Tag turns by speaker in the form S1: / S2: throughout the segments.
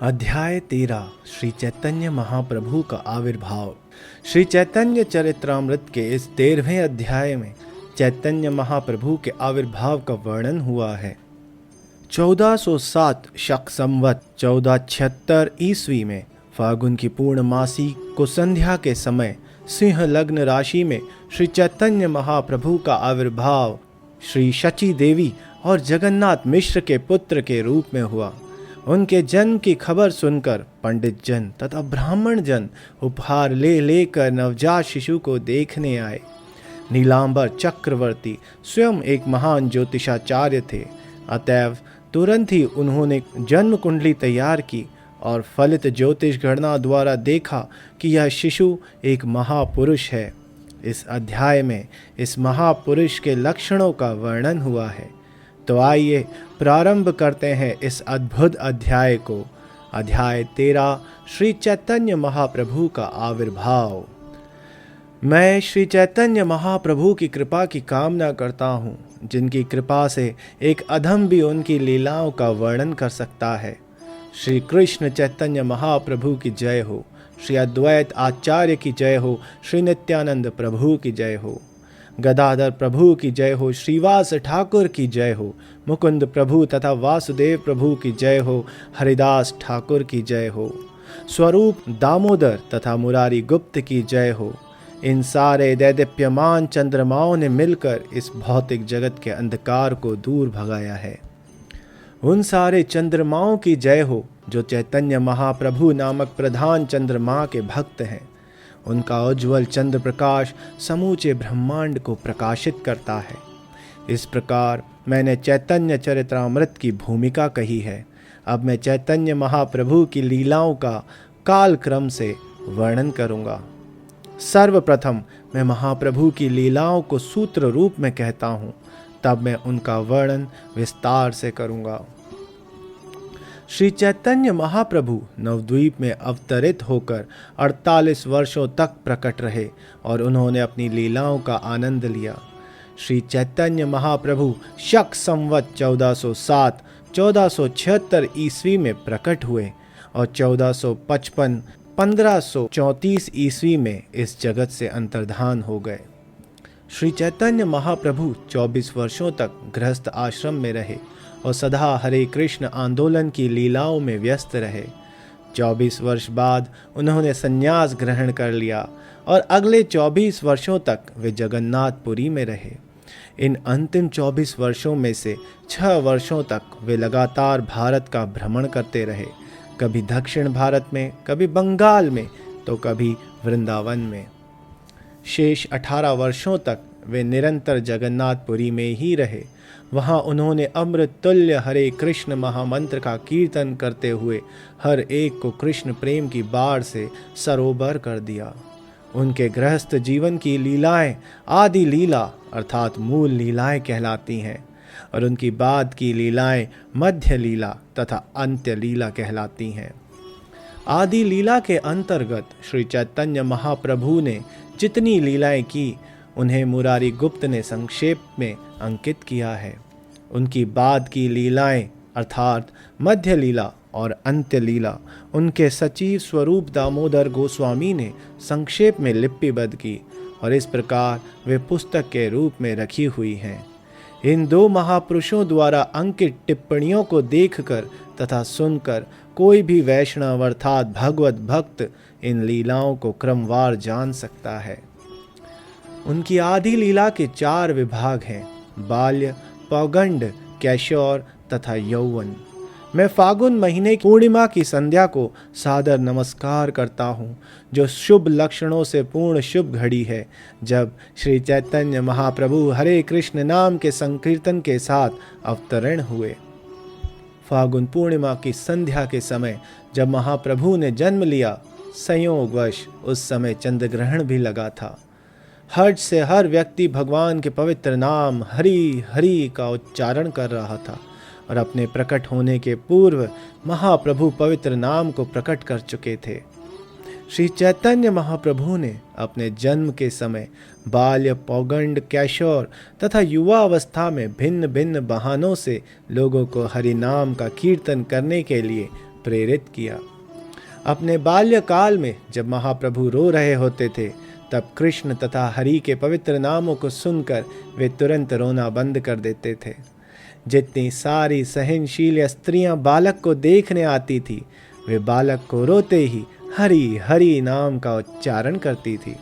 S1: अध्याय 13 श्री चैतन्य महाप्रभु का आविर्भाव। श्री चैतन्य चरित्रामृत के इस 13वें अध्याय में चैतन्य महाप्रभु के आविर्भाव का वर्णन हुआ है। 1407 शक संवत 1476 ईस्वी में फागुन की पूर्णमासी को संध्या के समय सिंह लग्न राशि में श्री चैतन्य महाप्रभु का आविर्भाव श्री शची देवी और जगन्नाथ मिश्र के पुत्र के रूप में हुआ। उनके जन्म की खबर सुनकर पंडित जन तथा ब्राह्मण जन उपहार ले लेकर नवजात शिशु को देखने आए। नीलांबर चक्रवर्ती स्वयं एक महान ज्योतिषाचार्य थे, अतएव तुरंत ही उन्होंने जन्म कुंडली तैयार की और फलित ज्योतिष गणना द्वारा देखा कि यह शिशु एक महापुरुष है। इस अध्याय में इस महापुरुष के लक्षणों का वर्णन हुआ है। तो आइए प्रारंभ करते हैं इस अद्भुत अध्याय को। अध्याय 13 श्री चैतन्य महाप्रभु का आविर्भाव। मैं श्री चैतन्य महाप्रभु की कृपा की कामना करता हूँ, जिनकी कृपा से एक अधम भी उनकी लीलाओं का वर्णन कर सकता है। श्री कृष्ण चैतन्य महाप्रभु की जय हो, श्री अद्वैत आचार्य की जय हो, श्री नित्यानंद प्रभु की जय हो, गदाधर प्रभु की जय हो, श्रीवास ठाकुर की जय हो, मुकुंद प्रभु तथा वासुदेव प्रभु की जय हो, हरिदास ठाकुर की जय हो, स्वरूप दामोदर तथा मुरारी गुप्त की जय हो। इन सारे दैदीप्यमान चंद्रमाओं ने मिलकर इस भौतिक जगत के अंधकार को दूर भगाया है। उन सारे चंद्रमाओं की जय हो जो चैतन्य महाप्रभु नामक प्रधान चंद्रमा के भक्त हैं। उनका उज्ज्वल चंद्र प्रकाश समूचे ब्रह्मांड को प्रकाशित करता है। इस प्रकार मैंने चैतन्य चरित्रामृत की भूमिका कही है। अब मैं चैतन्य महाप्रभु की लीलाओं का काल क्रम से वर्णन करूंगा। सर्वप्रथम मैं महाप्रभु की लीलाओं को सूत्र रूप में कहता हूँ, तब मैं उनका वर्णन विस्तार से करूंगा। श्री चैतन्य महाप्रभु नवद्वीप में अवतरित होकर 48 वर्षों तक प्रकट रहे और उन्होंने अपनी लीलाओं का आनंद लिया। श्री चैतन्य महाप्रभु शक संवत 1407 1476 ईस्वी में प्रकट हुए और 1455 1534 ईस्वी में इस जगत से अंतर्धान हो गए। श्री चैतन्य महाप्रभु 24 वर्षों तक गृहस्थ आश्रम में रहे और सदा हरे कृष्ण आंदोलन की लीलाओं में व्यस्त रहे। 24 वर्ष बाद उन्होंने संन्यास ग्रहण कर लिया और अगले 24 वर्षों तक वे जगन्नाथपुरी में रहे। इन अंतिम 24 वर्षों में से 6 वर्षों तक वे लगातार भारत का भ्रमण करते रहे, कभी दक्षिण भारत में, कभी बंगाल में, तो कभी वृंदावन में। शेष 18 वर्षों तक वे निरंतर जगन्नाथपुरी में ही रहे। वहाँ उन्होंने अमृत तुल्य हरे कृष्ण महामंत्र का कीर्तन करते हुए हर एक को कृष्ण प्रेम की बाढ़ से सरोबर कर दिया। उनके गृहस्थ जीवन की लीलाएं आदि लीला अर्थात मूल लीलाएं कहलाती हैं और उनकी बाद की लीलाएं मध्य लीला तथा अंत्य लीला कहलाती हैं। आदि लीला के अंतर्गत श्री चैतन्य महाप्रभु ने जितनी लीलाएं की, उन्हें मुरारी गुप्त ने संक्षेप में अंकित किया है। उनकी बाद की लीलाएं अर्थात मध्य लीला और अंत्य लीला उनके सचिव स्वरूप दामोदर गोस्वामी ने संक्षेप में लिपिबद्ध की और इस प्रकार वे पुस्तक के रूप में रखी हुई हैं। इन दो महापुरुषों द्वारा अंकित टिप्पणियों को देखकर तथा सुनकर कोई भी वैष्णव अर्थात भगवत भक्त इन लीलाओं को क्रमवार जान सकता है। उनकी आदि लीला के 4 विभाग हैं: बाल्य, पौगंड, कैशोर तथा यौवन। मैं फागुन महीने की पूर्णिमा की संध्या को सादर नमस्कार करता हूँ, जो शुभ लक्षणों से पूर्ण शुभ घड़ी है, जब श्री चैतन्य महाप्रभु हरे कृष्ण नाम के संकीर्तन के साथ अवतरण हुए। फागुन पूर्णिमा की संध्या के समय जब महाप्रभु ने जन्म लिया, संयोगवश उस समय चंद्र ग्रहण भी लगा था। हर्ष से हर व्यक्ति भगवान के पवित्र नाम हरि हरि का उच्चारण कर रहा था और अपने प्रकट होने के पूर्व महाप्रभु पवित्र नाम को प्रकट कर चुके थे। श्री चैतन्य महाप्रभु ने अपने जन्म के समय बाल्य, पौगंड, कैशोर तथा युवा अवस्था में भिन्न भिन्न बहानों से लोगों को हरि नाम का कीर्तन करने के लिए प्रेरित किया। अपने बाल्यकाल में जब महाप्रभु रो रहे होते थे, तब कृष्ण तथा हरि के पवित्र नामों को सुनकर वे तुरंत रोना बंद कर देते थे। जितनी सारी सहनशील स्त्रियां बालक को देखने आती थी, वे बालक को रोते ही हरि हरि नाम का उच्चारण करती थी।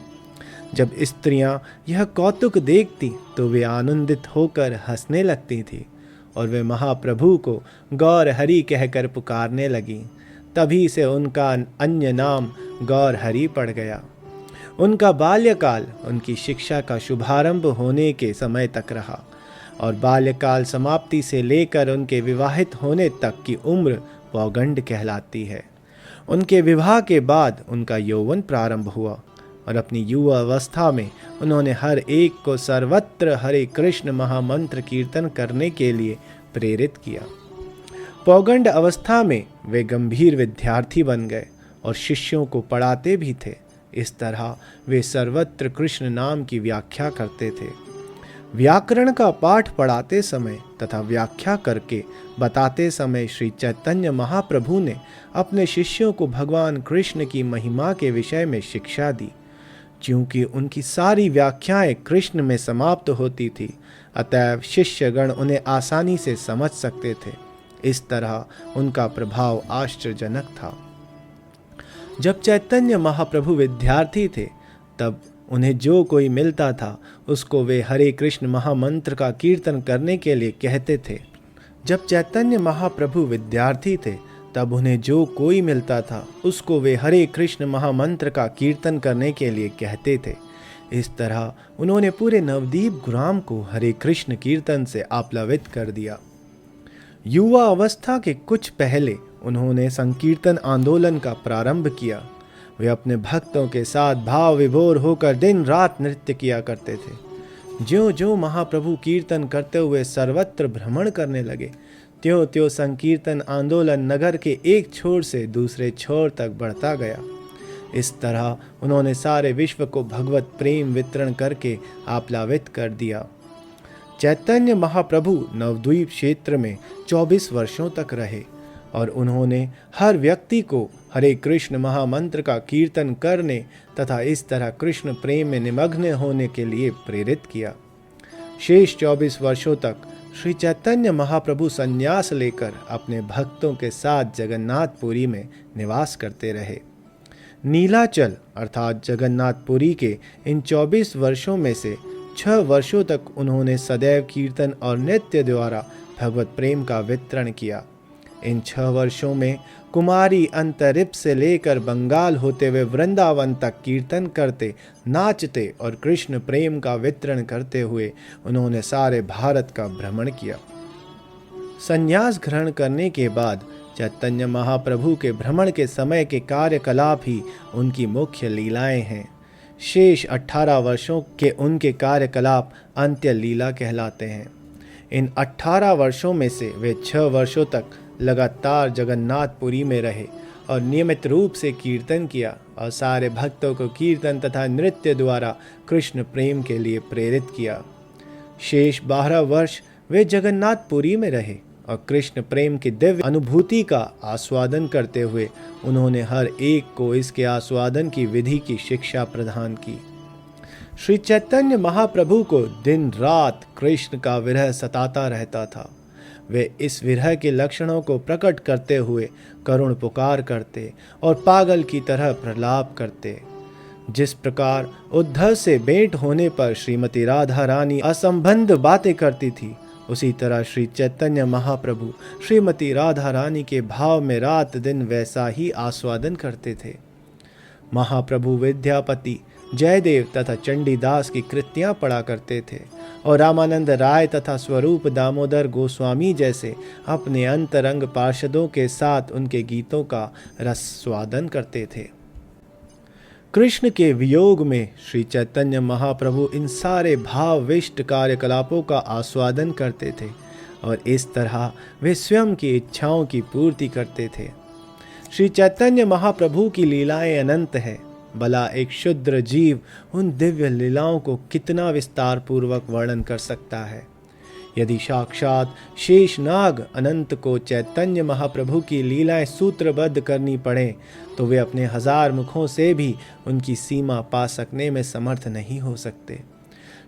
S1: जब स्त्रियां यह कौतुक देखती तो वे आनंदित होकर हंसने लगती थी और वे महाप्रभु को गौर हरि कहकर पुकारने लगीं। तभी से उनका अन्य नाम गौर हरि पड़ गया। उनका बाल्यकाल उनकी शिक्षा का शुभारंभ होने के समय तक रहा और बाल्यकाल समाप्ति से लेकर उनके विवाहित होने तक की उम्र पौगंड कहलाती है। उनके विवाह के बाद उनका यौवन प्रारंभ हुआ और अपनी युवा अवस्था में उन्होंने हर एक को सर्वत्र हरे कृष्ण महामंत्र कीर्तन करने के लिए प्रेरित किया। पौगंड अवस्था में वे गंभीर विद्यार्थी बन गए और शिष्यों को पढ़ाते भी थे। इस तरह वे सर्वत्र कृष्ण नाम की व्याख्या करते थे। व्याकरण का पाठ पढ़ाते समय तथा व्याख्या करके बताते समय श्री चैतन्य महाप्रभु ने अपने शिष्यों को भगवान कृष्ण की महिमा के विषय में शिक्षा दी। क्योंकि उनकी सारी व्याख्याएं कृष्ण में समाप्त होती थी, अतएव शिष्यगण उन्हें आसानी से समझ सकते थे। इस तरह उनका प्रभाव आश्चर्यजनक था। जब चैतन्य महाप्रभु विद्यार्थी थे, तब उन्हें जो कोई मिलता था उसको वे हरे कृष्ण महामंत्र का कीर्तन करने के लिए कहते थे। जब चैतन्य महाप्रभु विद्यार्थी थे, तब उन्हें जो कोई मिलता था उसको वे हरे कृष्ण महामंत्र का कीर्तन करने के लिए कहते थे। इस तरह उन्होंने पूरे नवदीप ग्राम को हरे कृष्ण कीर्तन से आप्लावित कर दिया। युवा अवस्था के कुछ पहले उन्होंने संकीर्तन आंदोलन का प्रारंभ किया। वे अपने भक्तों के साथ भाव विभोर होकर दिन रात नृत्य किया करते थे। ज्यों ज्यों महाप्रभु कीर्तन करते हुए सर्वत्र भ्रमण करने लगे, त्यों त्यों संकीर्तन आंदोलन नगर के एक छोर से दूसरे छोर तक बढ़ता गया। इस तरह उन्होंने सारे विश्व को भगवत प्रेम वितरण करके आप्लावित कर दिया। चैतन्य महाप्रभु नवद्वीप क्षेत्र में 24 वर्षों तक रहे और उन्होंने हर व्यक्ति को हरे कृष्ण महामंत्र का कीर्तन करने तथा इस तरह कृष्ण प्रेम में निमग्न होने के लिए प्रेरित किया। शेष 24 वर्षों तक श्री चैतन्य महाप्रभु संन्यास लेकर अपने भक्तों के साथ जगन्नाथपुरी में निवास करते रहे। नीलाचल अर्थात जगन्नाथपुरी के इन 24 वर्षों में से 6 वर्षों तक उन्होंने सदैव कीर्तन और नृत्य द्वारा भगवत प्रेम का वितरण किया। इन 6 वर्षों में कुमारी अंतरिप से लेकर बंगाल होते हुए वृंदावन तक कीर्तन करते, नाचते और कृष्ण प्रेम का वितरण करते हुए उन्होंने सारे भारत का भ्रमण किया। संन्यास ग्रहण करने के बाद चैतन्य महाप्रभु के भ्रमण के समय के कार्यकलाप ही उनकी मुख्य लीलाएं हैं। शेष 18 वर्षों के उनके कार्यकलाप अंत्य लीला कहलाते हैं। इन 18 वर्षों में से वे 6 वर्षों तक लगातार जगन्नाथपुरी में रहे और नियमित रूप से कीर्तन किया और सारे भक्तों को कीर्तन तथा नृत्य द्वारा कृष्ण प्रेम के लिए प्रेरित किया। शेष 12 वर्ष वे जगन्नाथपुरी में रहे और कृष्ण प्रेम की दिव्य अनुभूति का आस्वादन करते हुए उन्होंने हर एक को इसके आस्वादन की विधि की शिक्षा प्रदान की। श्री चैतन्य महाप्रभु को दिन रात कृष्ण का विरह सताता रहता था। वे इस विरह के लक्षणों को प्रकट करते हुए करुण पुकार करते और पागल की तरह प्रलाप करते। जिस प्रकार उद्धव से भेंट होने पर श्रीमती राधा रानी असंबद्ध बातें करती थी, उसी तरह श्री चैतन्य महाप्रभु श्रीमती राधा रानी के भाव में रात दिन वैसा ही आस्वादन करते थे। महाप्रभु विद्यापति, जयदेव तथा चंडीदास की कृतियां पढ़ा करते थे और रामानंद राय तथा स्वरूप दामोदर गोस्वामी जैसे अपने अंतरंग पार्षदों के साथ उनके गीतों का रसास्वादन करते थे। कृष्ण के वियोग में श्री चैतन्य महाप्रभु इन सारे भावविष्ट कार्यकलापों का आस्वादन करते थे और इस तरह वे स्वयं की इच्छाओं की पूर्ति करते थे। श्री चैतन्य महाप्रभु की लीलाएं अनंत है। भला एक शुद्र जीव उन दिव्य लीलाओं को कितना विस्तार पूर्वक वर्णन कर सकता है। यदि साक्षात शेषनाग अनंत को चैतन्य महाप्रभु की लीलाएं सूत्रबद्ध करनी पड़े तो वे अपने 1000 मुखों से भी उनकी सीमा पा सकने में समर्थ नहीं हो सकते।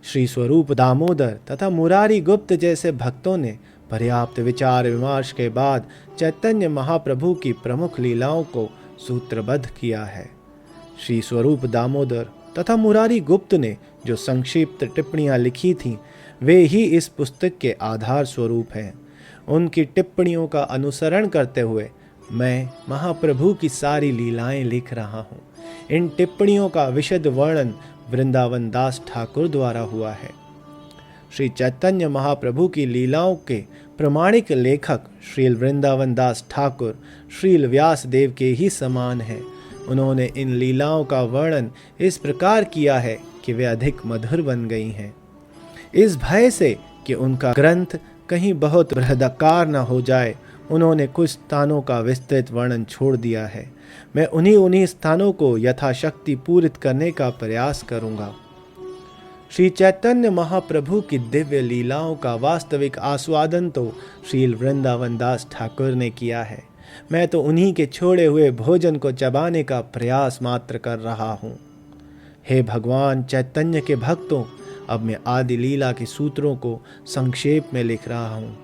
S1: श्री स्वरूप दामोदर तथा मुरारी गुप्त जैसे भक्तों ने पर्याप्त विचार विमर्श के बाद चैतन्य महाप्रभु की प्रमुख लीलाओं को सूत्रबद्ध किया है। श्री स्वरूप दामोदर तथा मुरारी गुप्त ने जो संक्षिप्त टिप्पणियां लिखी थीं, वे ही इस पुस्तक के आधार स्वरूप हैं। उनकी टिप्पणियों का अनुसरण करते हुए मैं महाप्रभु की सारी लीलाएं लिख रहा हूँ। इन टिप्पणियों का विशद वर्णन वृंदावन दास ठाकुर द्वारा हुआ है। श्री चैतन्य महाप्रभु की लीलाओं के प्रमाणिक लेखक श्रील वृंदावन दास ठाकुर श्रील व्यास देव के ही समान हैं। उन्होंने इन लीलाओं का वर्णन इस प्रकार किया है कि वे अधिक मधुर बन गई हैं। इस भय से कि उनका ग्रंथ कहीं बहुत बृहदाकार न हो जाए, उन्होंने कुछ स्थानों का विस्तृत वर्णन छोड़ दिया है। मैं उन्हीं स्थानों को यथाशक्ति पूरित करने का प्रयास करूंगा। श्री चैतन्य महाप्रभु की दिव्य लीलाओं का वास्तविक आस्वादन तो श्रील वृंदावन दास ठाकुर ने किया है। मैं तो उन्हीं के छोड़े हुए भोजन को चबाने का प्रयास मात्र कर रहा हूँ। हे भगवान चैतन्य के भक्तों, अब मैं आदि लीला के सूत्रों को संक्षेप में लिख रहा हूँ,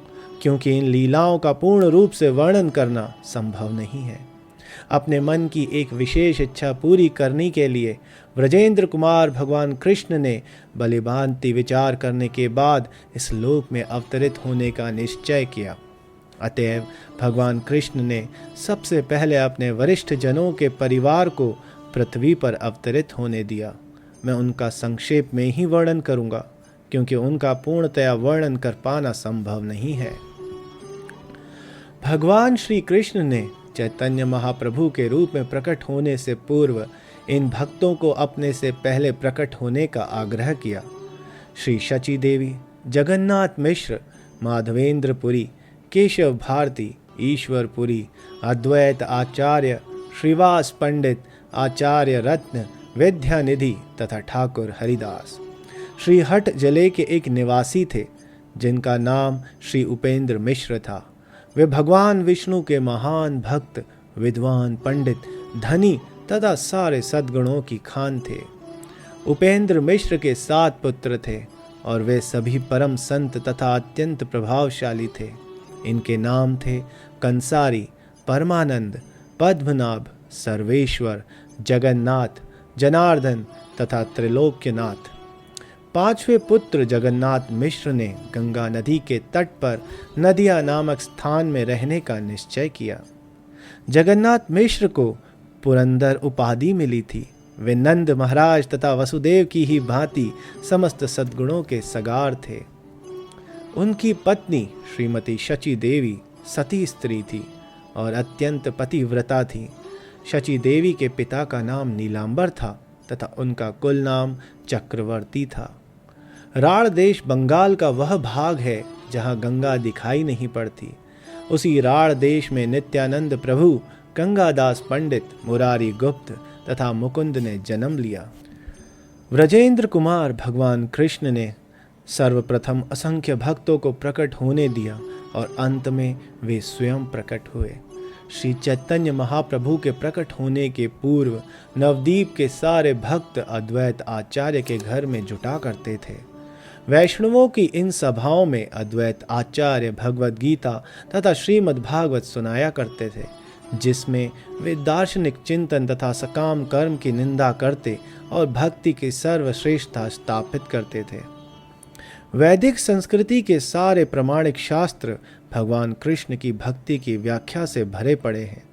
S1: क्योंकि इन लीलाओं का पूर्ण रूप से वर्णन करना संभव नहीं है। अपने मन की एक विशेष इच्छा पूरी करने के लिए ब्रजेंद्र कुमार भगवान कृष्ण ने बलिभांति विचार करने के बाद इस लोक में अवतरित होने का निश्चय किया। अतएव भगवान कृष्ण ने सबसे पहले अपने वरिष्ठ जनों के परिवार को पृथ्वी पर अवतरित होने दिया। मैं उनका संक्षेप में ही वर्णन करूंगा, क्योंकि उनका पूर्णतया वर्णन कर पाना संभव नहीं है। भगवान श्री कृष्ण ने चैतन्य महाप्रभु के रूप में प्रकट होने से पूर्व इन भक्तों को अपने से पहले प्रकट होने का आग्रह किया। श्री शची देवी, जगन्नाथ मिश्र, माधवेंद्रपुरी, केशव भारती, ईश्वरपुरी, अद्वैत आचार्य, श्रीवास पंडित, आचार्य रत्न, विद्यानिधि तथा ठाकुर हरिदास श्री हट जिले के एक निवासी थे, जिनका नाम श्री उपेंद्र मिश्र था। वे भगवान विष्णु के महान भक्त, विद्वान, पंडित, धनी तथा सारे सद्गुणों की खान थे। उपेंद्र मिश्र के 7 पुत्र थे और वे सभी परम संत तथा अत्यंत प्रभावशाली थे। इनके नाम थे कंसारी, परमानंद, पद्मनाभ, सर्वेश्वर, जगन्नाथ, जनार्दन तथा त्रिलोक्यनाथ। 5वें पुत्र जगन्नाथ मिश्र ने गंगा नदी के तट पर नदिया नामक स्थान में रहने का निश्चय किया। जगन्नाथ मिश्र को पुरंदर उपाधि मिली थी। वे नंद महाराज तथा वसुदेव की ही भांति समस्त सद्गुणों के सगार थे। उनकी पत्नी श्रीमती शची देवी सती स्त्री थी और अत्यंत पतिव्रता थी। शची देवी के पिता का नाम नीलांबर था तथा उनका कुल नाम चक्रवर्ती था। राढ़ देश बंगाल का वह भाग है जहाँ गंगा दिखाई नहीं पड़ती। उसी राढ़ देश में नित्यानंद प्रभु, गंगादास पंडित, मुरारी गुप्त तथा मुकुंद ने जन्म लिया। व्रजेंद्र कुमार भगवान कृष्ण ने सर्वप्रथम असंख्य भक्तों को प्रकट होने दिया और अंत में वे स्वयं प्रकट हुए। श्री चैतन्य महाप्रभु के प्रकट होने के पूर्व नवदीप के सारे भक्त अद्वैत आचार्य के घर में जुटा करते थे। वैष्णवों की इन सभाओं में अद्वैत आचार्य भगवद गीता तथा श्रीमद् भागवत सुनाया करते थे, जिसमें वे दार्शनिक चिंतन तथा सकाम कर्म की निंदा करते और भक्ति की सर्वश्रेष्ठता स्थापित करते थे। वैदिक संस्कृति के सारे प्रमाणिक शास्त्र भगवान कृष्ण की भक्ति की व्याख्या से भरे पड़े हैं।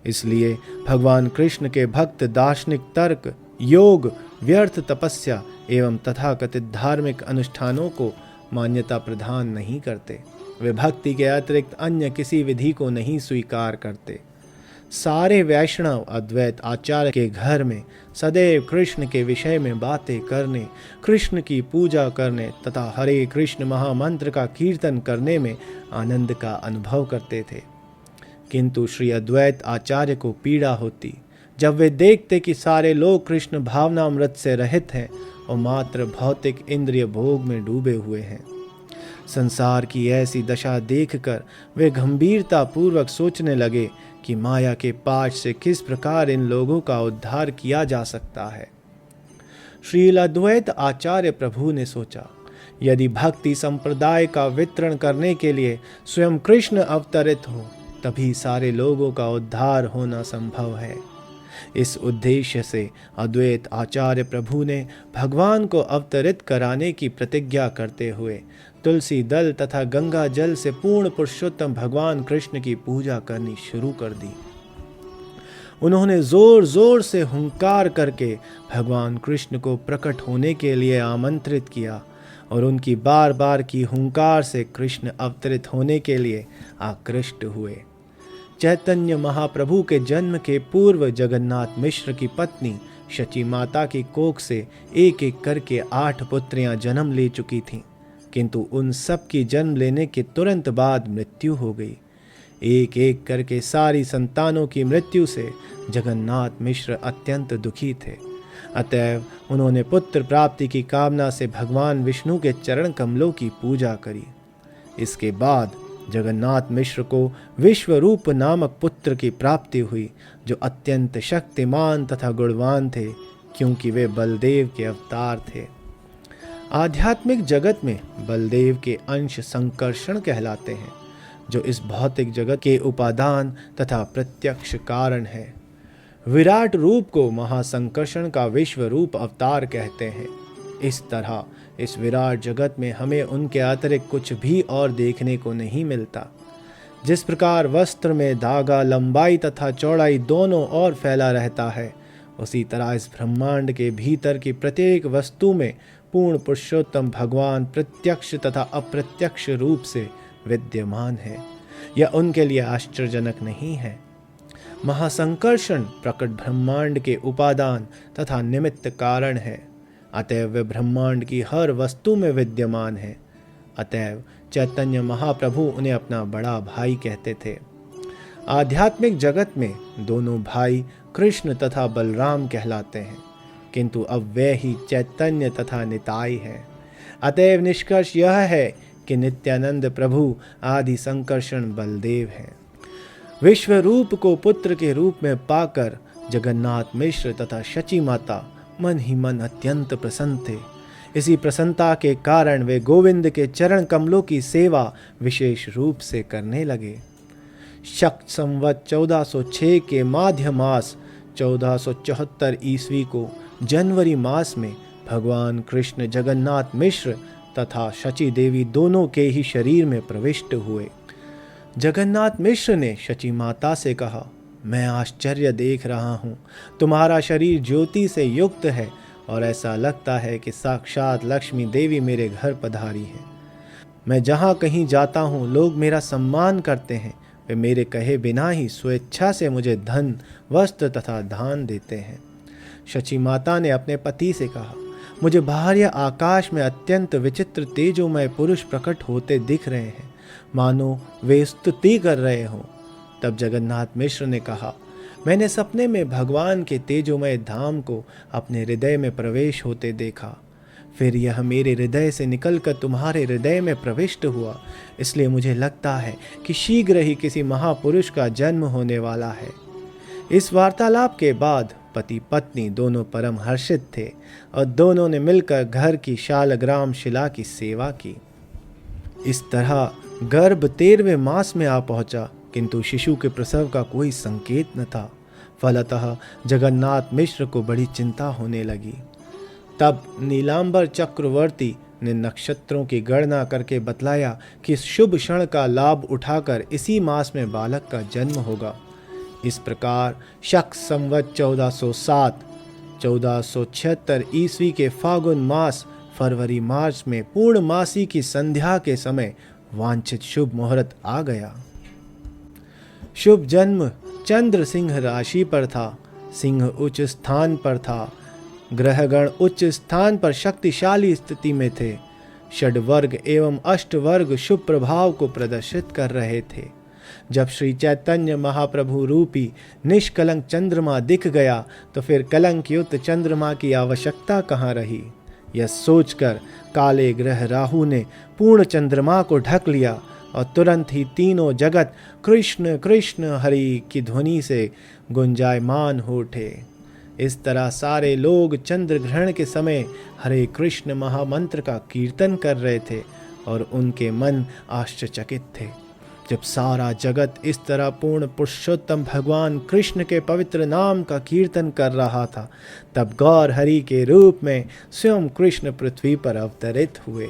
S1: इसलिए भगवान कृष्ण के भक्त दार्शनिक तर्क, योग, व्यर्थ तपस्या एवं तथाकथित धार्मिक अनुष्ठानों को मान्यता प्रदान नहीं करते। वे भक्ति के अतिरिक्त अन्य किसी विधि को नहीं स्वीकार करते। सारे वैष्णव अद्वैत आचार्य के घर में सदैव कृष्ण के विषय में बातें करने, कृष्ण की पूजा करने तथा हरे कृष्ण महामंत्र का कीर्तन करने में आनंद का अनुभव करते थे। किंतु श्री अद्वैत आचार्य को पीड़ा होती जब वे देखते कि सारे लोग कृष्ण भावनामृत से रहित हैं और मात्र भौतिक इंद्रिय भोग में डूबे हुए हैं। संसार की ऐसी दशा देखकर वे गंभीरता पूर्वक सोचने लगे कि माया के पाश से किस प्रकार इन लोगों का उद्धार किया जा सकता है। श्रील अद्वैत आचार्य प्रभु ने सोचा, यदि भक्ति संप्रदाय का वितरण करने के लिए स्वयं कृष्ण अवतरित हो तभी सारे लोगों का उद्धार होना संभव है। इस उद्देश्य से अद्वैत आचार्य प्रभु ने भगवान को अवतरित कराने की प्रतिज्ञा करते हुए तुलसी दल तथा गंगा जल से पूर्ण पुरुषोत्तम भगवान कृष्ण की पूजा करनी शुरू कर दी। उन्होंने जोर जोर से हुंकार करके भगवान कृष्ण को प्रकट होने के लिए आमंत्रित किया और उनकी बार बार की हुंकार से कृष्ण अवतरित होने के लिए आकृष्ट हुए। चैतन्य महाप्रभु के जन्म के पूर्व जगन्नाथ मिश्र की पत्नी शची माता की कोख से एक एक करके 8 पुत्रियां जन्म ले चुकी थीं, किंतु उन सब की जन्म लेने के तुरंत बाद मृत्यु हो गई। एक एक करके सारी संतानों की मृत्यु से जगन्नाथ मिश्र अत्यंत दुखी थे। अतएव उन्होंने पुत्र प्राप्ति की कामना से भगवान विष्णु के चरण कमलों की पूजा करी। इसके बाद जगन्नाथ मिश्र को विश्वरूप नामक पुत्र की प्राप्ति हुई, जो अत्यंत शक्तिमान तथा गुणवान थे, क्योंकि वे बलदेव के अवतार थे। आध्यात्मिक जगत में बलदेव के अंश संकर्षण कहलाते हैं, जो इस भौतिक जगत के उपादान तथा प्रत्यक्ष कारण है। विराट रूप को महासंकर्षण का विश्व रूप अवतार कहते हैं। इस तरह इस विराट जगत में हमें उनके अतिरिक्त कुछ भी और देखने को नहीं मिलता। जिस प्रकार वस्त्र में धागा लंबाई तथा चौड़ाई दोनों ओर फैला रहता है, उसी तरह इस ब्रह्मांड के भीतर की प्रत्येक वस्तु में पूर्ण पुरुषोत्तम भगवान प्रत्यक्ष तथा अप्रत्यक्ष रूप से विद्यमान है। यह उनके लिए आश्चर्यजनक नहीं है। महासंकर्षण प्रकट ब्रह्मांड के उपादान तथा निमित्त कारण है, अतएव वे ब्रह्मांड की हर वस्तु में विद्यमान है। अतएव चैतन्य महाप्रभु उन्हें अपना बड़ा भाई कहते थे। आध्यात्मिक जगत में दोनों भाई कृष्ण तथा बलराम कहलाते हैं, किंतु अब वे ही चैतन्य तथा निताई है। अतएव निष्कर्ष यह है कि नित्यानंद प्रभु आदि संकर्षण बलदेव हैं। विश्व रूप को पुत्र के रूप में पाकर जगन्नाथ मिश्र तथा शची माता मन ही मन अत्यंत प्रसन्न थे। इसी प्रसन्नता के कारण वे गोविंद के चरण कमलों की सेवा विशेष रूप से करने लगे। शक संवत 1406 के माध्य मास 1474 ईस्वी को जनवरी मास में भगवान कृष्ण जगन्नाथ मिश्र तथा शची देवी दोनों के ही शरीर में प्रविष्ट हुए। जगन्नाथ मिश्र ने शची माता से कहा, मैं आश्चर्य देख रहा हूँ, तुम्हारा शरीर ज्योति से युक्त है और ऐसा लगता है कि साक्षात लक्ष्मी देवी मेरे घर पधारी है। मैं जहाँ कहीं जाता हूँ लोग मेरा सम्मान करते हैं। वे मेरे कहे बिना ही स्वेच्छा से मुझे धन वस्त्र तथा दान देते हैं। शची माता ने अपने पति से कहा, मुझे बाहर या आकाश में अत्यंत विचित्र तेजोमय पुरुष प्रकट होते दिख रहे हैं, मानो वे स्तुति कर रहे हों। तब जगन्नाथ मिश्र ने कहा, मैंने सपने में भगवान के तेजोमय धाम को अपने हृदय में प्रवेश होते देखा। फिर यह मेरे हृदय से निकलकर तुम्हारे हृदय में प्रविष्ट हुआ। इसलिए मुझे लगता है कि शीघ्र ही किसी महापुरुष का जन्म होने वाला है। इस वार्तालाप के बाद पति पत्नी दोनों परम हर्षित थे और दोनों ने मिलकर घर की शालग्राम शिला की सेवा की। इस तरह गर्भ 13वें मास में आ पहुंचा, किंतु शिशु के प्रसव का कोई संकेत न था। फलतः जगन्नाथ मिश्र को बड़ी चिंता होने लगी। तब नीलांबर चक्रवर्ती ने नक्षत्रों की गणना करके बतलाया कि इस शुभ क्षण का लाभ उठाकर इसी मास में बालक का जन्म होगा। इस प्रकार शक संवत 1407 1476 ईस्वी के फागुन मास फरवरी मार्च में पूर्णमासी की संध्या के समय वांछित शुभ मुहूर्त आ गया। शुभ जन्म चंद्र सिंह राशि पर था। सिंह उच्च स्थान पर था। ग्रहगण उच्च स्थान पर शक्तिशाली स्थिति में थे। षड्वर्ग एवं अष्टवर्ग शुभ प्रभाव को प्रदर्शित कर रहे थे। जब श्री चैतन्य महाप्रभु रूपी निष्कलंक चंद्रमा दिख गया तो फिर कलंक युक्त चंद्रमा की आवश्यकता कहाँ रही। यह सोचकर काले ग्रह राहु ने पूर्ण चंद्रमा को ढक लिया और तुरंत ही तीनों जगत कृष्ण कृष्ण हरि की ध्वनि से गुंजायमान हो उठे। इस तरह सारे लोग चंद्र ग्रहण के समय हरे कृष्ण महामंत्र का कीर्तन कर रहे थे और उनके मन आश्चर्यचकित थे। जब सारा जगत इस तरह पूर्ण पुरुषोत्तम भगवान कृष्ण के पवित्र नाम का कीर्तन कर रहा था, तब गौर हरि के रूप में स्वयं कृष्ण पृथ्वी पर अवतरित हुए।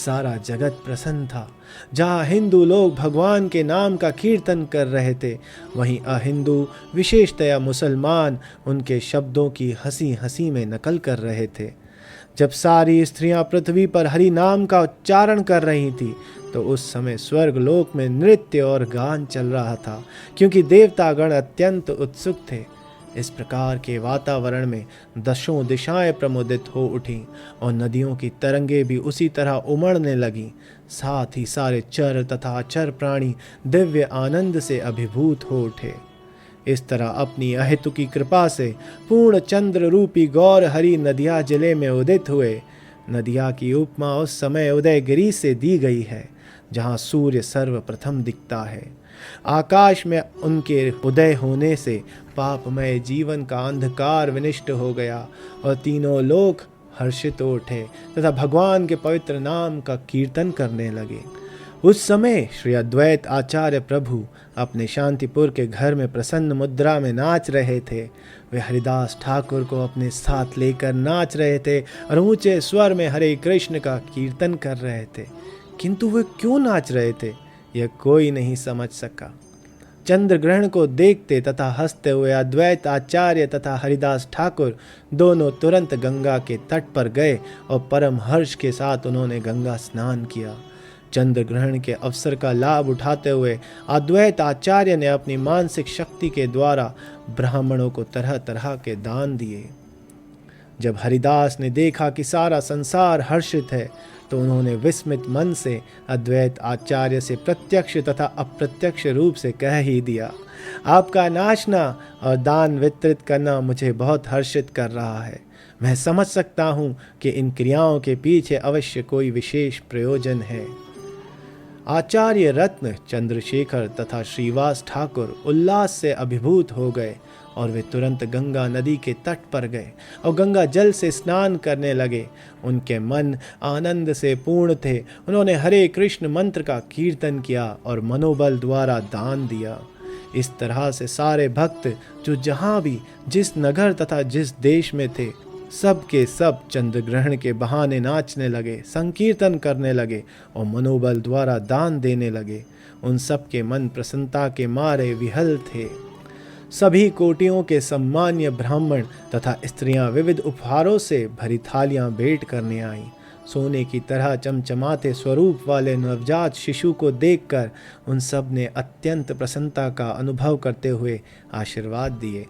S1: सारा जगत प्रसन्न था। जहाँ हिंदू लोग भगवान के नाम का कीर्तन कर रहे थे, वहीं अहिंदू, विशेषतया मुसलमान, उनके शब्दों की हंसी हंसी में नकल कर रहे थे। जब सारी स्त्रियां पृथ्वी पर हरि नाम का उच्चारण कर रही थी, तो उस समय स्वर्ग लोक में नृत्य और गान चल रहा था, क्योंकि देवतागण अत्यंत उत्सुक थे। इस प्रकार के वातावरण में दशों दिशाएं प्रमुदित हो उठीं और नदियों की तरंगें भी उसी तरह उमड़ने लगीं। साथ ही सारे चर तथा अचर प्राणी दिव्य आनंद से अभिभूत हो उठे। इस तरह अपनी अहेतुकी कृपा से पूर्ण चंद्र रूपी गौर हरि नदिया जिले में उदित हुए। नदिया की उपमा उस समय उदयगिरी से दी गई है, जहाँ सूर्य सर्वप्रथम दिखता है। आकाश में उनके उदय होने से पापमय जीवन का अंधकार विनष्ट हो गया और तीनों लोक हर्षित हो उठे तथा भगवान के पवित्र नाम का कीर्तन करने लगे। उस समय श्री अद्वैत आचार्य प्रभु अपने शांतिपुर के घर में प्रसन्न मुद्रा में नाच रहे थे। वे हरिदास ठाकुर को अपने साथ लेकर नाच रहे थे और ऊंचे स्वर में हरे कृष्ण का कीर्तन कर रहे थे। किंतु वे क्यों नाच रहे थे, यह कोई नहीं समझ सका। चंद्र ग्रहण को देखते तथा हंसते हुए अद्वैत आचार्य तथा हरिदास ठाकुर दोनों तुरंत गंगा के तट पर गए और परम हर्ष के साथ उन्होंने गंगा स्नान किया। चंद्र ग्रहण के अवसर का लाभ उठाते हुए अद्वैत आचार्य ने अपनी मानसिक शक्ति के द्वारा ब्राह्मणों को तरह तरह के दान दिए। जब हरिदास ने देखा कि सारा संसार हर्षित है, तो उन्होंने विस्मित मन से अद्वैत आचार्य से प्रत्यक्ष तथा अप्रत्यक्ष रूप से कह ही दिया, आपका नाचना और दान वितरित करना मुझे बहुत हर्षित कर रहा है। मैं समझ सकता हूँ कि इन क्रियाओं के पीछे अवश्य कोई विशेष प्रयोजन है। आचार्य रत्न, चंद्रशेखर तथा श्रीवास ठाकुर उल्लास से अभिभूत हो गए और वे तुरंत गंगा नदी के तट पर गए और गंगा जल से स्नान करने लगे। उनके मन आनंद से पूर्ण थे। उन्होंने हरे कृष्ण मंत्र का कीर्तन किया और मनोबल द्वारा दान दिया। इस तरह से सारे भक्त जो जहाँ भी जिस नगर तथा जिस देश में थे, सब के सब चंद्र ग्रहण के बहाने नाचने लगे, संकीर्तन करने लगे और मनोबल द्वारा दान देने लगे। उन सब के मन प्रसन्नता के मारे विहल थे। सभी कोटियों के सम्मान्य ब्राह्मण तथा स्त्रियां विविध उपहारों से भरी थालियां भेंट करने आईं। सोने की तरह चमचमाते स्वरूप वाले नवजात शिशु को देखकर उन सब ने अत्यंत प्रसन्नता का अनुभव करते हुए आशीर्वाद दिए।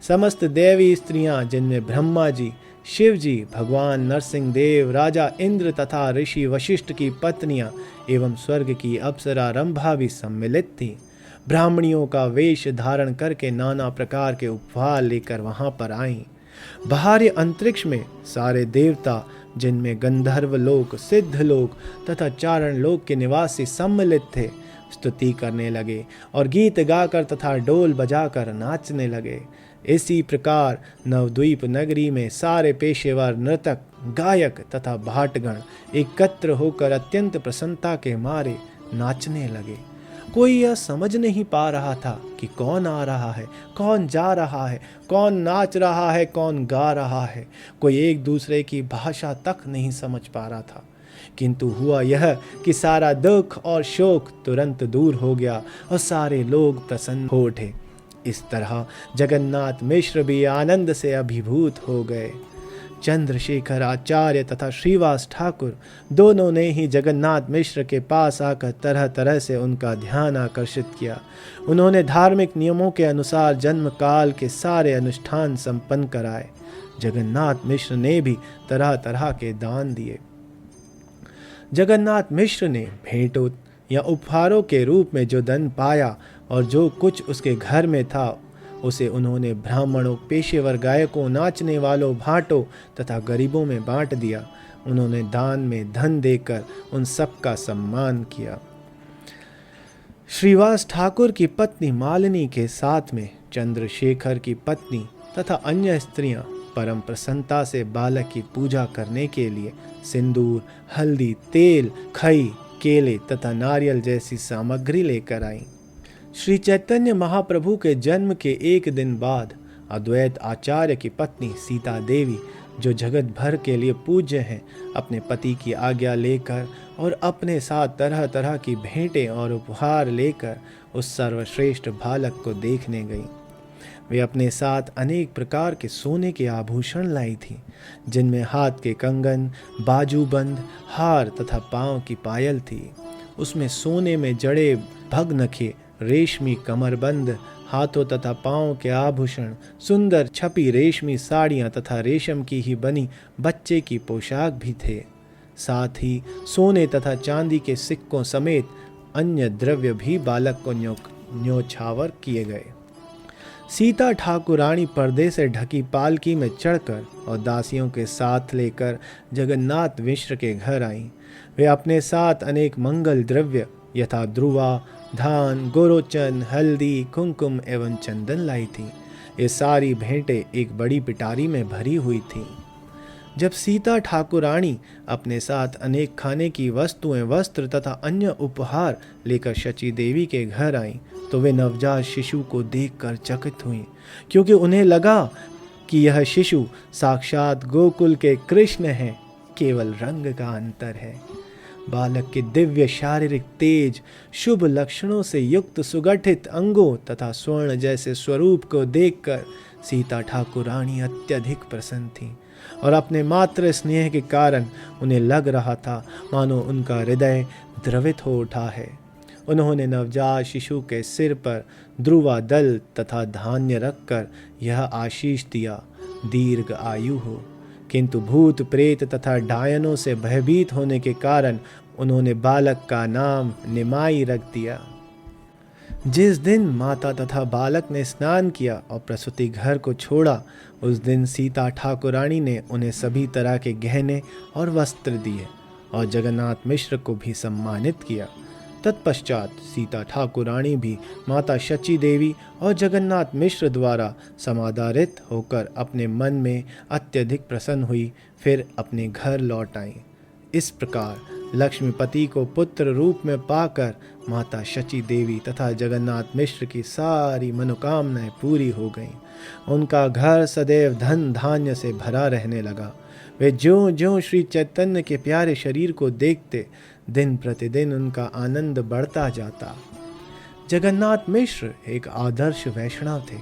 S1: समस्त देवी स्त्रियां, जिनमें ब्रह्मा जी, शिव जी, भगवान नरसिंह देव, राजा इंद्र तथा ऋषि वशिष्ठ की पत्नियां एवं स्वर्ग की अप्सरा रंभा भी सम्मिलित थीं, ब्राह्मणियों का वेश धारण करके नाना प्रकार के उपहार लेकर वहां पर आईं। बाहरी अंतरिक्ष में सारे देवता, जिनमें गंधर्व लोक, सिद्ध लोक तथा चारण लोक के निवासी सम्मिलित थे, स्तुति करने लगे और गीत गाकर तथा डोल बजाकर नाचने लगे। इसी प्रकार नवद्वीप नगरी में सारे पेशेवर नर्तक, गायक तथा भाटगण एकत्र होकर अत्यंत प्रसन्नता के मारे नाचने लगे। कोई यह समझ नहीं पा रहा था कि कौन आ रहा है, कौन जा रहा है, कौन नाच रहा है, कौन गा रहा है। कोई एक दूसरे की भाषा तक नहीं समझ पा रहा था। किंतु हुआ यह कि सारा दुख और शोक तुरंत दूर हो गया और सारे लोग प्रसन्न हो उठे। इस तरह जगन्नाथ मिश्र भी आनंद से अभिभूत हो गए। चंद्रशेखर आचार्य तथा श्रीवास ठाकुर दोनों ने ही जगन्नाथ मिश्र के पास आकर तरह तरह से उनका ध्यान आकर्षित किया। उन्होंने धार्मिक नियमों के अनुसार जन्म काल के सारे अनुष्ठान संपन्न कराए। जगन्नाथ मिश्र ने भी तरह तरह के दान दिए। जगन्नाथ मिश्र ने भेंटों या उपहारों के रूप में जो धन पाया और जो कुछ उसके घर में था, उसे उन्होंने ब्राह्मणों, पेशेवर गायकों, नाचने वालों, भाटों तथा गरीबों में बांट दिया। उन्होंने दान में धन देकर उन सबका सम्मान किया। श्रीवास ठाकुर की पत्नी मालिनी के साथ में चंद्रशेखर की पत्नी तथा अन्य स्त्रियां परम प्रसन्नता से बालक की पूजा करने के लिए सिंदूर, हल्दी, तेल, खई, केले तथा नारियल जैसी सामग्री लेकर आईं। श्री चैतन्य महाप्रभु के जन्म के एक दिन बाद अद्वैत आचार्य की पत्नी सीता देवी, जो जगत भर के लिए पूज्य हैं, अपने पति की आज्ञा लेकर और अपने साथ तरह तरह की भेंटें और उपहार लेकर उस सर्वश्रेष्ठ बालक को देखने गई। वे अपने साथ अनेक प्रकार के सोने के आभूषण लाई थी, जिनमें हाथ के कंगन, बाजूबंद, हार तथा पांव की पायल थी। उसमें सोने में जड़े भगनखे, रेशमी कमरबंद, हाथों तथा पांव के आभूषण, सुंदर छपी रेशमी साड़ियाँ तथा रेशम की ही बनी बच्चे की पोशाक भी थे। साथ ही सोने तथा चांदी के सिक्कों समेत अन्य द्रव्य भी बालक को न्योछावर किए गए। सीता ठाकुरानी पर्दे से ढकी पालकी में चढ़कर और दासियों के साथ लेकर जगन्नाथ मिश्र के घर आईं। वे अपने साथ अनेक मंगल द्रव्य यथा ध्रुवा, धान, गोरोचन, हल्दी, कुमकुम एवं चंदन लाई थी। ये सारी भेंटें एक बड़ी पिटारी में भरी हुई थीं। जब सीता ठाकुरानी अपने साथ अनेक खाने की वस्तुएं, वस्त्र तथा अन्य उपहार लेकर शची देवी के घर आईं, तो वे नवजात शिशु को देखकर चकित हुईं, क्योंकि उन्हें लगा कि यह शिशु साक्षात गोकुल के कृष्ण हैं, केवल रंग का अंतर है। बालक के दिव्य शारीरिक तेज, शुभ लक्षणों से युक्त सुगठित अंगों तथा स्वर्ण जैसे स्वरूप को देखकर सीता ठाकुरानी अत्यधिक प्रसन्न थीं और अपने मातृ स्नेह के कारण उन्हें लग रहा था मानो उनका हृदय द्रवित हो उठा है। उन्होंने नवजात शिशु के सिर पर ध्रुवा दल तथा धान्य रखकर यह आशीष दिया, दीर्घ आयु हो। किंतु भूत प्रेत तथा डायनों से भयभीत होने के कारण उन्होंने बालक का नाम निमाई रख दिया। जिस दिन माता तथा बालक ने स्नान किया और प्रसूति घर को छोड़ा, उस दिन सीता ठाकुरानी ने उन्हें सभी तरह के गहने और वस्त्र दिए और जगन्नाथ मिश्र को भी सम्मानित किया। तत्पश्चात सीता ठाकुरानी भी माता शची देवी और जगन्नाथ मिश्र द्वारा समादरित होकर अपने मन में अत्यधिक प्रसन्न हुई, फिर अपने घर लौट आईं। इस प्रकार लक्ष्मीपति को पुत्र रूप में पाकर माता शची देवी तथा जगन्नाथ मिश्र की सारी मनोकामनाएं पूरी हो गईं। उनका घर सदैव धन धान्य से भरा रहने लगा। वे ज्यों ज्यों श्री चैतन्य के प्यारे शरीर को देखते, दिन प्रतिदिन उनका आनंद बढ़ता जाता। जगन्नाथ मिश्र एक आदर्श वैष्णव थे।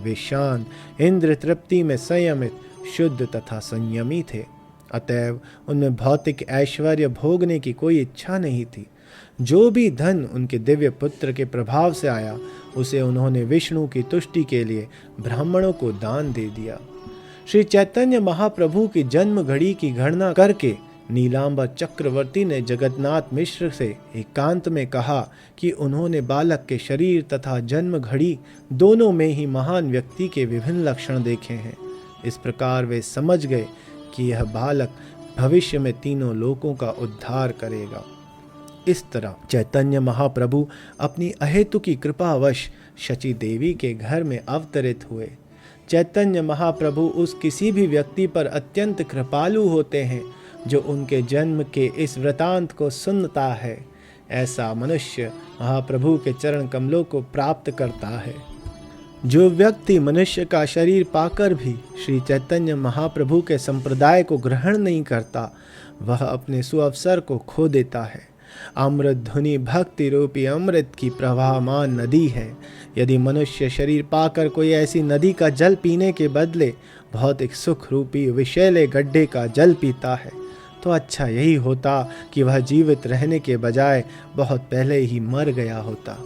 S1: वे शांत, इंद्र तृप्ति में संयमित, शुद्ध तथा संयमी थे। अतएव उनमें भौतिक ऐश्वर्य भोगने की कोई इच्छा नहीं थी। जो भी धन उनके दिव्य पुत्र के प्रभाव से आया, उसे उन्होंने विष्णु की तुष्टि के लिए ब्राह्मणों को दान दे दिया। श्री चैतन्य महाप्रभु की जन्म घड़ी की गणना करके नीलांबर चक्रवर्ती ने जगन्नाथ मिश्र से एकांत में कहा कि उन्होंने बालक के शरीर तथा जन्म घड़ी दोनों में ही महान व्यक्ति के विभिन्न लक्षण देखे हैं। इस प्रकार वे समझ गए कि यह बालक भविष्य में तीनों लोकों का उद्धार करेगा। इस तरह चैतन्य महाप्रभु अपनी अहेतुकी कृपावश शची देवी के घर में अवतरित हुए। चैतन्य महाप्रभु उस किसी भी व्यक्ति पर अत्यंत कृपालु होते हैं जो उनके जन्म के इस वृतांत को सुनता है। ऐसा मनुष्य महाप्रभु के चरण कमलों को प्राप्त करता है। जो व्यक्ति मनुष्य का शरीर पाकर भी श्री चैतन्य महाप्रभु के संप्रदाय को ग्रहण नहीं करता, वह अपने सुअवसर को खो देता है। अमृत धुनि भक्ति रूपी अमृत की प्रवाहमान नदी है। यदि मनुष्य शरीर पाकर कोई ऐसी नदी का जल पीने के बदले भौतिक सुख रूपी विषैले गड्ढे का जल पीता है, तो अच्छा यही होता कि वह जीवित रहने के बजाय बहुत पहले ही मर गया होता।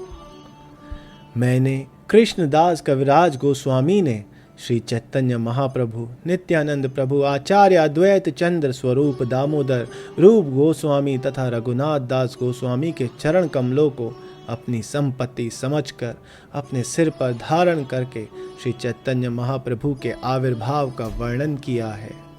S1: मैंने कृष्णदास कविराज गोस्वामी ने श्री चैतन्य महाप्रभु, नित्यानंद प्रभु, आचार्य अद्वैत चंद्र स्वरूप दामोदर रूप गोस्वामी तथा रघुनाथ दास गोस्वामी के चरण कमलों को अपनी संपत्ति समझकर अपने सिर पर धारण करके श्री चैतन्य महाप्रभु के आविर्भाव का वर्णन किया है।